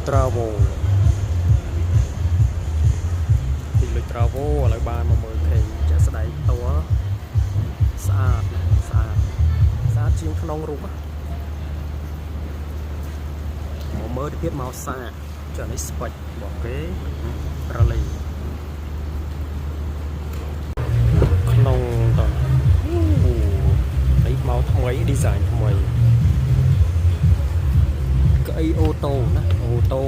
travel ទីលុយ travel ឥឡូវបានមកមើលឃើញចាក់ស្ដែងតួស្អាតជាងក្នុងរូបមកមើលទៅទៀតមកសាចានេះស្ពេចរបស់គេរលីក្នុងតនេះមកថ្មី design ថ្មីកៅអីអូតូណាអូតូ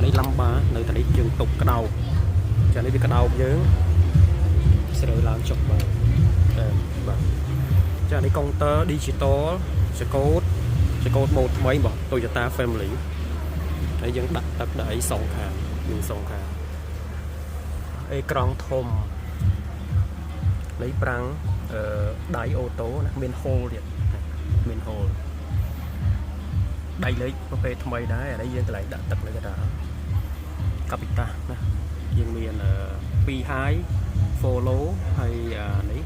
នេះឡាំបានៅតានេះយើងតុបក្តោបចានេះវាក្តោបយើងស្រើឡើងចុះបាទចានេះកុងទ័រ digital ចកូតម៉ូដថ្មីរបស់ Toyota Family ហើយយើងដាក់ទឹកដាក់អីសងខាងមានសងខាងអេក្រង់ធំលេខប្រាំងដៃអូតូណាមាន hole ទៀតមាន hole ដៃលេខប្រភេទថ្មីដែរអានេះយើងកន្លែងដាក់ទឹកនៅកណ្ដាលកាពីតាណាយើងមាន2 high 4 low ហើយនេះ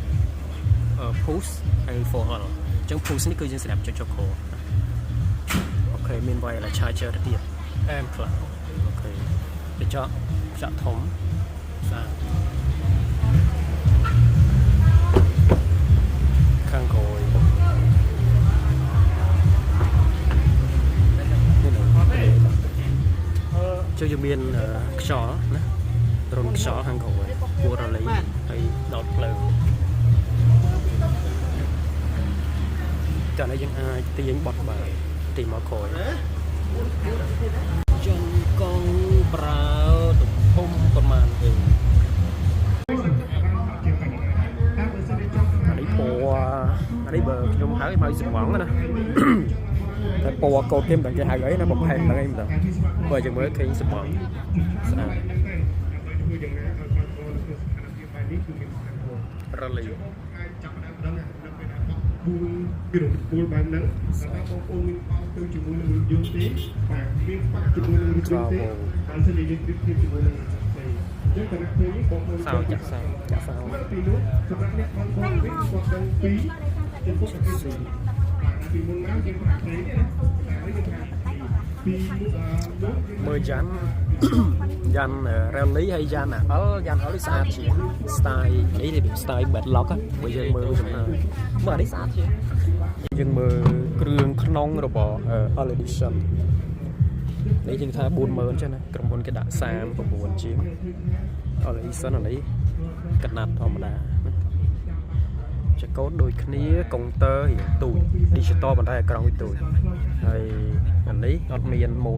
push ហើយ 4L អញ្ចឹង push នេះគឺយើងសម្រាប់ចុចខអូខេមាន wireless charger ទៅទៀតអែមខ្លះអូខេទៅចកធំស្អាតខាងក្រោយជើងយើងមានខ្យល់ណារុនខ្យល់ខាងក្រោយពូរលីហើយដោតភ្លើងចានេះយើងអាចទាញបត់បាយទីមកក្រោយចំកងប្រើទំហំប្រមាណទេអានេះពណ៌អានេះបើខ្ញុំហៅឲ្យស្មងណាតែពណ៌កូតគេមិនដឹងគេហៅអីណាបំផែនហ្នឹងអីមិនដឹងបើយើងមើលឃើញស្មងស្អាតរលីពីរំពូលបានហ្នឹងតែបងប្អូនមានបោកទៅជាមួយនឹងយន្តទេបាទមានបាក់ជាមួយនឹងយន្តទេបានសិនយើងព្រៀបធៀបជាមួយនឹងទេអញ្ចឹងគណៈពេលនេះបងប្អូនសោចាក់សោពីនោះសម្រាប់អ្នកបងប្អូនវិញគាត់ដឹងពីចំពោះប្រទេសពីមុនមកយើងប្រាប់ទេតែហើយយើងប្រាប់ពីមើលយ៉ាន់ rally ហើយយ៉ាន់អលស្អាតជាង style នេះវា style bed lock បើយើងមើលចំណាយមើលអានេះស្អាតជាងយើងមើលគ្រឿងក្នុងរបស់ all edition នេះយើងថា 40000 ចឹងណាក្រុមហ៊ុនគេដាក់39ជាង all edition អានេះកណាត់ធម្មតាចកូតដូចគ្នាកុងទ័រទូច digital ប៉ុន្តែអេក្រង់វាទូចហើយអានេះអត់មាន